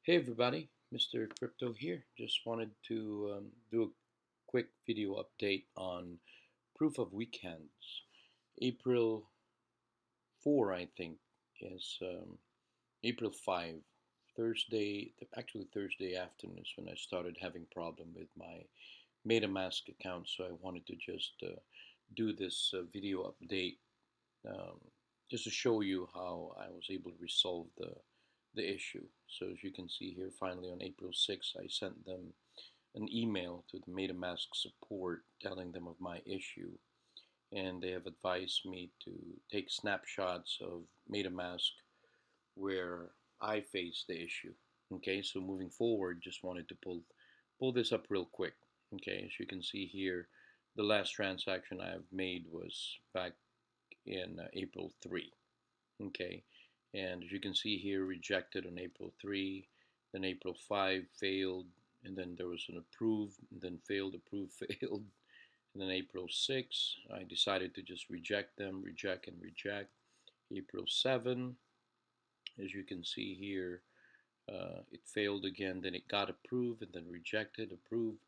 Hey everybody, Mr. Crypto here. Just wanted to do a quick video update on proof of weekends. April 4, I think, is April 5. Actually Thursday afternoon is when I started having problem with my Metamask account. So I wanted to just do this video update um, just to show you how I was able to resolve the issue. So as you can see here, finally on April 6th, I sent them an email to the Metamask support telling them of my issue, and they have advised me to take snapshots of Metamask where I face the issue. Okay, so moving forward, just wanted to pull this up real quick. Okay, as you can see here, the last transaction I have made was back in April 3. Okay, and as you can see here, rejected on April 3, then April 5 failed, and then there was an approved, and then failed, approved, failed, and then April 6, I decided to just reject them, reject and reject. April 7, as you can see here, it failed again, then it got approved, and then rejected, approved,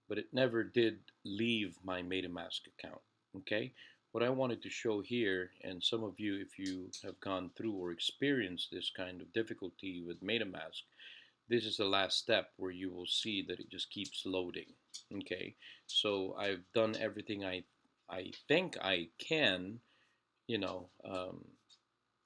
but it never did leave my MetaMask account. Okay, what I wanted to show here, and some of you, if you have gone through or experienced this kind of difficulty with MetaMask, this is the last step where you will see that it just keeps loading. Okay, so I've done everything I think I can, you know,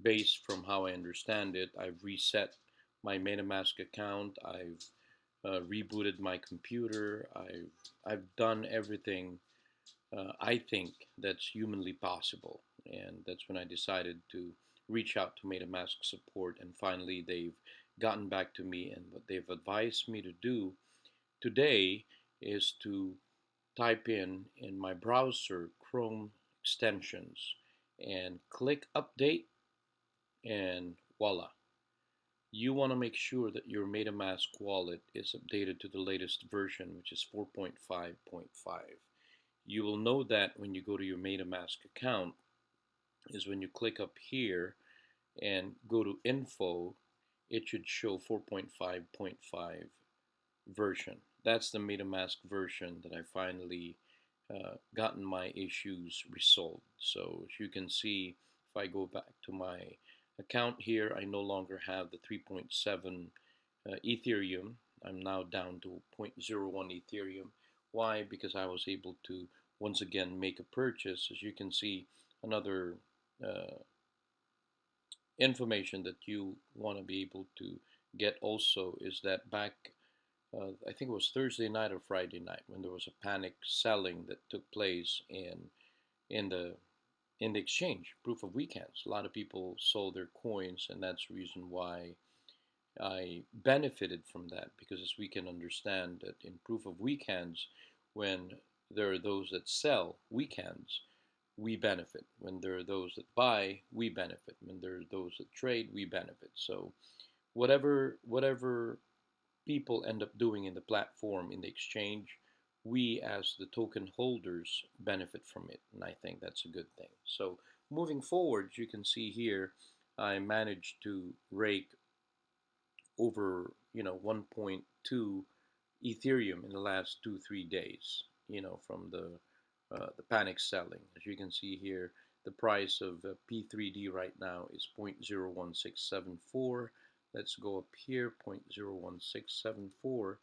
based from how I understand it. I've reset my MetaMask account. I've rebooted my computer. I've done everything I think that's humanly possible, and that's when I decided to reach out to MetaMask support, and finally they've gotten back to me, and what they've advised me to do today is to type in my browser Chrome extensions and click update, and voila, you want to make sure that your MetaMask wallet is updated to the latest version, which is 4.5.5. You will know that when you go to your MetaMask account is when you click up here and go to info, it should show 4.5.5 version. That's the MetaMask version that I finally gotten my issues resolved. So as you can see, if I go back to my account here, I no longer have the 3.7 Ethereum. I'm now down to zero point zero 0.01 Ethereum. Why? Because I was able to once again make a purchase. As you can see, another uh, information that you want to be able to get also is that back I think it was Thursday night or Friday night when there was a panic selling that took place in the in the exchange, proof of weekends. A lot of people sold their coins, and that's the reason why I benefited from that, because as we can understand that in proof of weekends, when there are those that sell weekends, we benefit. When there are those that buy, we benefit. When there are those that trade, we benefit. So whatever people end up doing in the platform in the exchange, we as the token holders benefit from it, and I think that's a good thing. So moving forward, you can see here, I managed to rake over 1.2 Ethereum in the last 2-3 days. From the panic selling. As you can see here, the price of P3D right now is 0.01674. Let's go up here, 0.01674.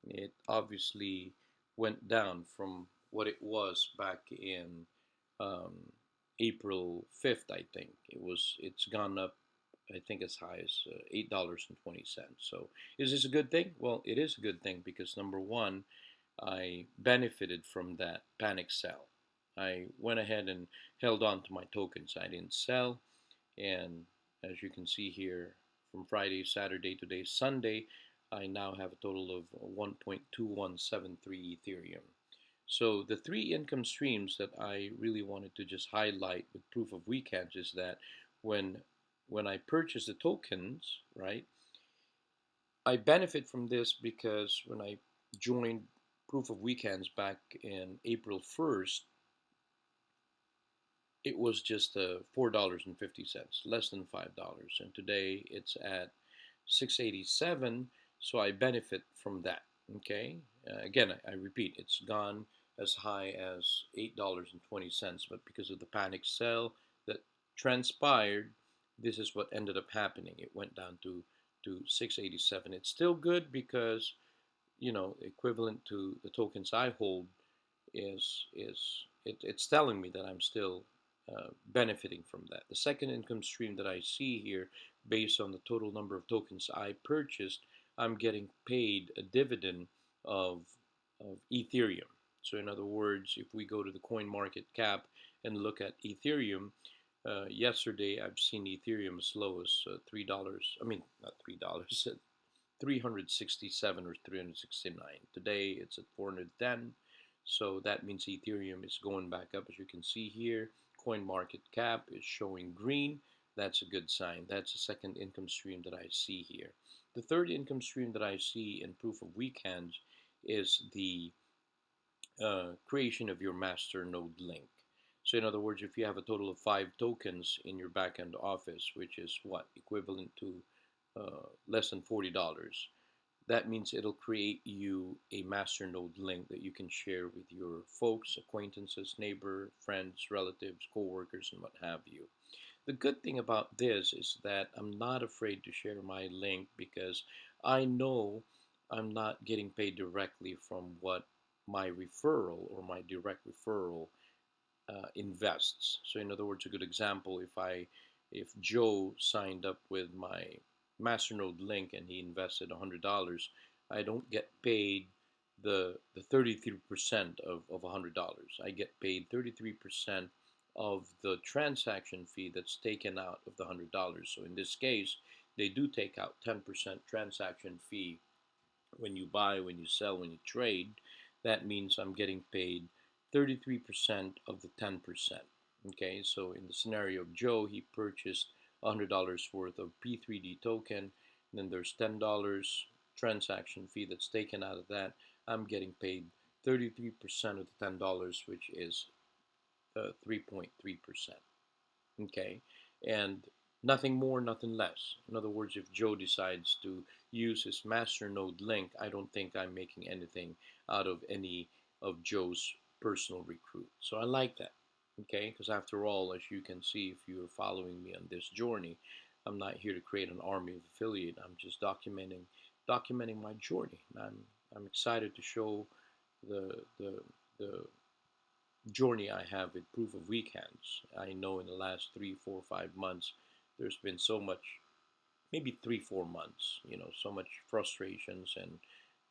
It obviously went down from what it was back in um, April 5th, I think. It's gone up, I think, as high as $8.20. So is this a good thing? Well, it is a good thing because number one, I benefited from that panic sell. I went ahead and held on to my tokens. I didn't sell, and as you can see here, from Friday, Saturday, today, Sunday, I now have a total of 1.2173 Ethereum. So the three income streams that I really wanted to just highlight with proof of weekends is that when when I purchase the tokens, right, I benefit from this because when I joined proof of weekends back in April 1st, it was just $4.50, less than $5, and today it's at 6.87. So I benefit from that. Okay. Again, I repeat, it's gone as high as $8.20, but because of the panic sell that transpired, this is what ended up happening. It went down to 687. It's still good because equivalent to the tokens I hold it's telling me that I'm still benefiting from that. The second income stream that I see here, based on the total number of tokens I purchased, I'm getting paid a dividend of Ethereum. So in other words, if we go to the coin market cap and look at Ethereum, yesterday I've seen Ethereum as low as $3. I mean, not $3, 367 or 369. Today it's at 410. So that means Ethereum is going back up. As you can see here, coin market cap is showing green. That's a good sign. That's the second income stream that I see here. The third income stream that I see in proof of weak hands is the creation of your master node link. So in other words, if you have a total of 5 tokens in your backend office, which is what equivalent to less than $40, that means it'll create you a master node link that you can share with your folks, acquaintances, neighbor, friends, relatives, coworkers, and what have you. The good thing about this is that I'm not afraid to share my link because I know I'm not getting paid directly from what my referral or my direct referral invests. So in other words, a good example, if Joe signed up with my Masternode link and he invested $100, I don't get paid the 33% of $100. I get paid 33% of the transaction fee that's taken out of the $100. So in this case, they do take out 10% transaction fee when you buy, when you sell, when you trade. That means I'm getting paid 33% of the 10%. Okay, so in the scenario of Joe, he purchased $100 worth of P3D token, and then there's $10 transaction fee that's taken out of that. I'm getting paid 33% of the $10, which is 3.3%. Okay, and nothing more, nothing less. In other words, if Joe decides to use his masternode link, I don't think I'm making anything out of any of Joe's personal recruit. So I like that. Okay, because after all, as you can see, if you're following me on this journey, I'm not here to create an army of affiliate. I'm just documenting my journey. I'm excited to show the journey I have with proof of weak hands. I know in the last 3, 4, 5 months, there's been so much, maybe 3, 4 months, so much frustrations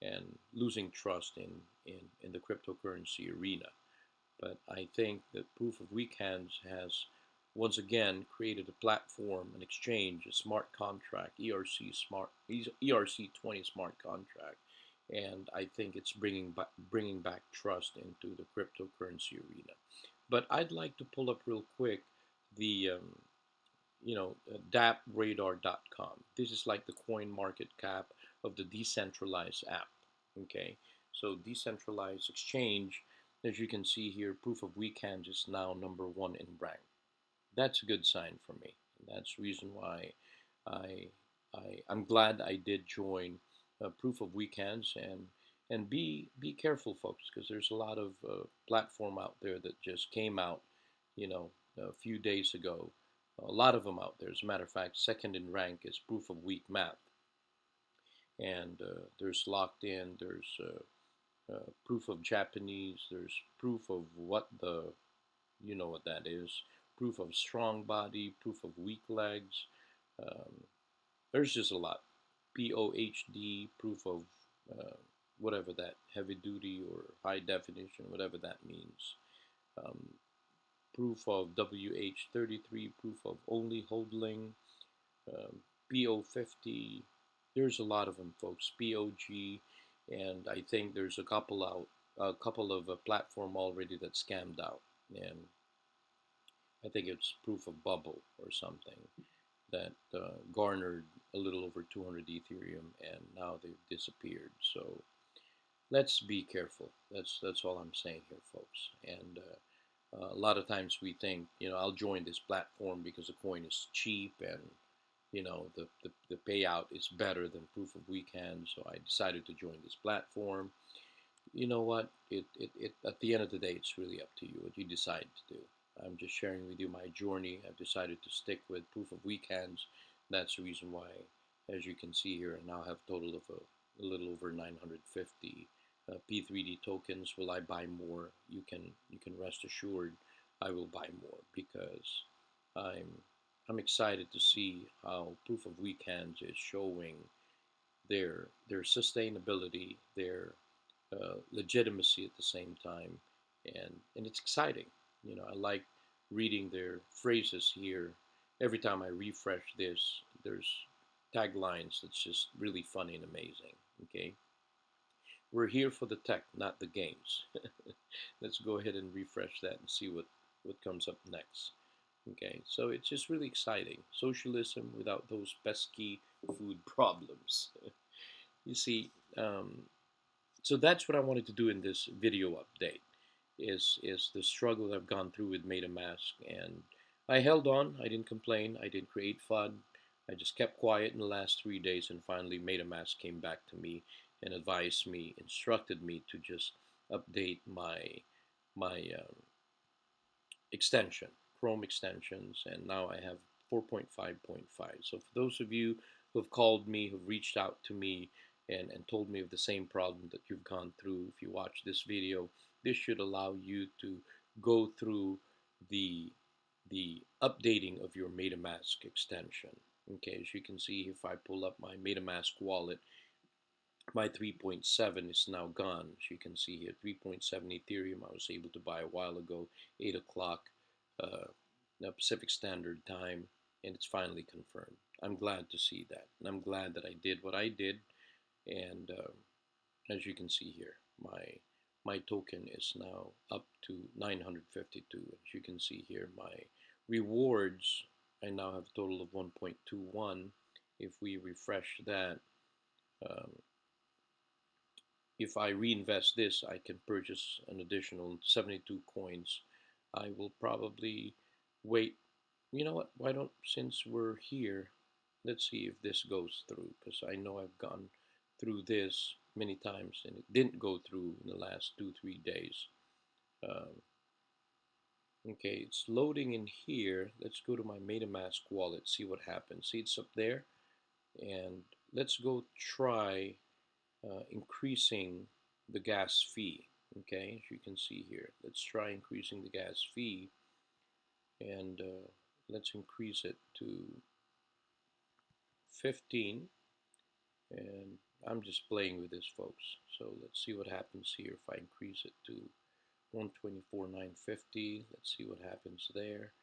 and losing trust in the cryptocurrency arena. But I think that proof of weak hands has once again created a platform, an exchange, a smart contract, ERC20 smart contract, and I think it's bringing back trust into the cryptocurrency arena. But I'd like to pull up real quick the dapradar.com. This is like the coin market cap of the decentralized app. Okay, so decentralized exchange, as you can see here, proof of weak hands is now #1 in rank. That's a good sign for me. That's the reason why I, I'm glad I did join Proof of Weak Hands, and be careful, folks, because there's a lot of platform out there that just came out, a few days ago. A lot of them out there. As a matter of fact, second in rank is Proof of Weak Math, and there's Locked In, there's Proof of Japanese, there's Proof of what the you know what that is, proof of strong body, proof of weak legs. Um, there's just a lot. POHD, proof of uh, whatever that, heavy duty or high definition, whatever that means. Um, Proof of WH33, proof of only holding, um, PO50. There's a lot of them, folks. POG, and I think there's a couple of platform already that scammed out, and I think it's proof of bubble or something that garnered a little over 200 Ethereum, and now they've disappeared. So let's be careful. That's all I'm saying here, folks. And a lot of times we think, I'll join this platform because the coin is cheap, the payout is better than proof of weekend. So I decided to join this platform. You know what? It at the end of the day, it's really up to you what you decide to do. I'm just sharing with you my journey. I've decided to stick with proof of weekends. That's the reason why, as you can see here, I now have a total of a little over 950 P3D tokens. Will I buy more? You can rest assured I will buy more because I'm I'm excited to see how proof of weekends is showing their sustainability, their legitimacy at the same time, and it's exciting. I like reading their phrases here. Every time I refresh this, there's taglines that's just really funny and amazing. Okay, we're here for the tech, not the games. Let's go ahead and refresh that and see what comes up next. Okay, so it's just really exciting. Socialism without those pesky food problems. You see, so that's what I wanted to do in this video update. Is the struggle I've gone through with Metamask, and I held on. I didn't complain. I didn't create FUD. I just kept quiet in the last 3 days, and finally Metamask came back to me and advised me, instructed me to just update my extension, Chrome extensions, and now I have 4.5.5. So for those of you who have called me, who've reached out to me and told me of the same problem that you've gone through, if you watch this video, this should allow you to go through the the updating of your MetaMask extension. Okay, as you can see, if I pull up my MetaMask wallet, my 3.7 is now gone. As you can see here, 3.7 Ethereum I was able to buy a while ago, 8 o'clock uh, Pacific Standard Time, and it's finally confirmed. I'm glad to see that, and I'm glad that I did what I did. And as you can see here, my token is now up to 952. As you can see here, my rewards, I now have a total of 1.21. If we refresh that, um, if I reinvest this, I can purchase an additional 72 coins. I will probably wait. You know what? Why don't, since we're here, let's see if this goes through, because I know I've gone through this many times and it didn't go through in the last 2-3 days. Um, okay, it's loading in here. Let's go to my MetaMask wallet, see what happens. See, it's up there, and let's go try increasing the gas fee. Okay, as you can see here, let's try increasing the gas fee, and let's increase it to 15. And I'm just playing with this, folks. So let's see what happens here if I increase it to 124,950. Let's see what happens there.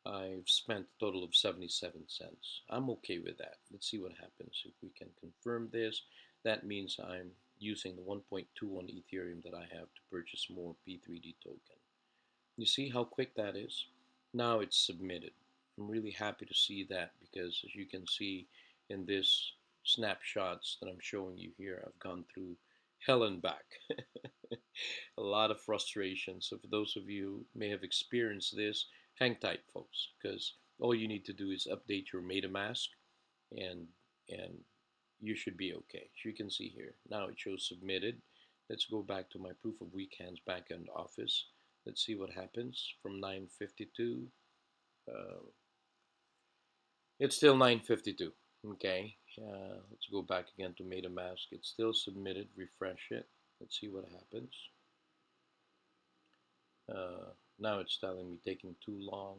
I've spent a total of 77 cents. I'm okay with that. Let's see what happens if we can confirm this. That means I'm using the 1.21 Ethereum that I have to purchase more P3D token. You see how quick that is? Now it's submitted. I'm really happy to see that because as you can see in this snapshots that I'm showing you here, I've gone through hell and back. A lot of frustration. So for those of you who may have experienced this, hang tight, folks, because all you need to do is update your MetaMask, and and you should be okay. As you can see here, now it shows submitted. Let's go back to my proof of weekends backend office. Let's see what happens from 952. Uh, it's still 952. Okay, let's go back again to MetaMask. It's still submitted. Refresh it. Let's see what happens. Uh, Now it's telling me taking too long.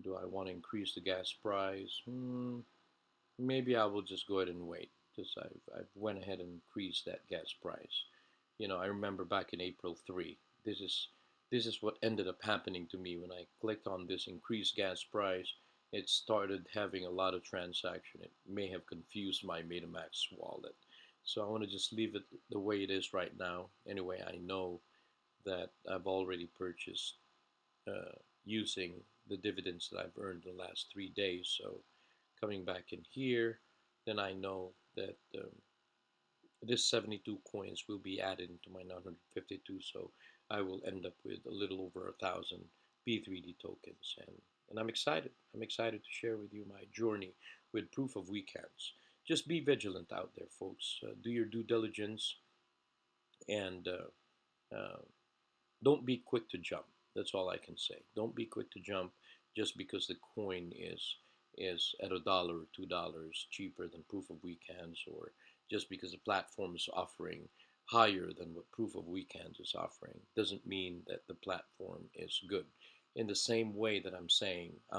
Do I want to increase the gas price? Maybe I will just go ahead and wait because I've went ahead and increased that gas price. I remember back in April 3. This is what ended up happening to me when I clicked on this increased gas price. It started having a lot of transaction. It may have confused my MetaMask wallet. So I want to just leave it the way it is right now. Anyway, I know that I've already purchased using the dividends that I've earned in the last 3 days. So coming back in here, then I know that this 72 coins will be added into my 952. So I will end up with a little over 1,000 P3D tokens, and I'm excited. I'm excited to share with you my journey with proof of weekends. Just be vigilant out there, folks. Do your due diligence and don't be quick to jump. That's all I can say. Don't be quick to jump just because the coin is at $1 or $2 cheaper than proof of weekends, or just because the platform is offering higher than what proof of weekends is offering doesn't mean that the platform is good. In the same way that I'm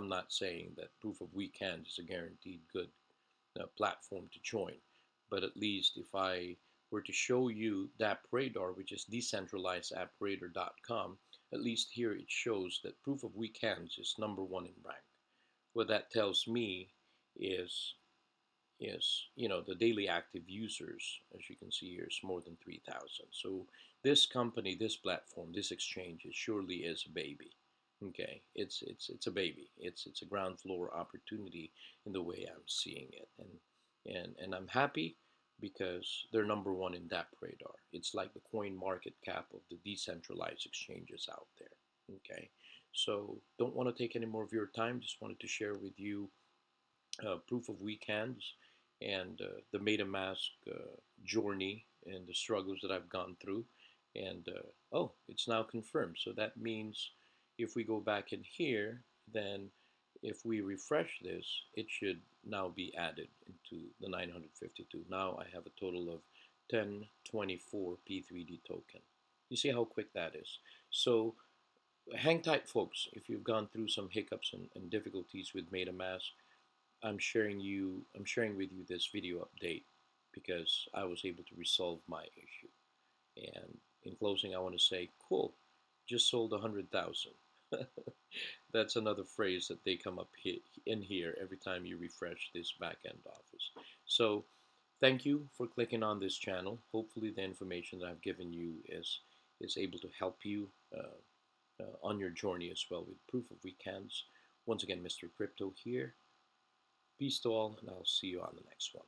not saying that proof of weekends is a guaranteed good platform to join. But at least if I were to show you DAppRadar, which is decentralizedapprater.com, at least here it shows that proof of weekends is #1 in rank. What that tells me is the daily active users, as you can see here, is more than 3,000. So this company, this platform, this exchange, it surely is a baby. Okay, it's a baby. It's a ground floor opportunity in the way I'm seeing it, and I'm happy because they're #1 in DAppRadar. It's like the coin market cap of the decentralized exchanges out there. Okay, so don't want to take any more of your time. Just wanted to share with you proof of weekends and the Metamask journey and the struggles that I've gone through. And oh, it's now confirmed. So that means if we go back in here, then if we refresh this, it should now be added into the 952. Now I have a total of 1024 P3D token. You see how quick that is. So hang tight, folks. If you've gone through some hiccups and difficulties with MetaMask, I'm sharing with you this video update because I was able to resolve my issue. And in closing, I want to say, cool, just sold 100,000. That's another phrase that they come up in here every time you refresh this backend office. So thank you for clicking on this channel. Hopefully the information that I've given you is able to help you on your journey as well with proof of weekends. Once again, Mr. Crypto here. Peace to all, and I'll see you on the next one.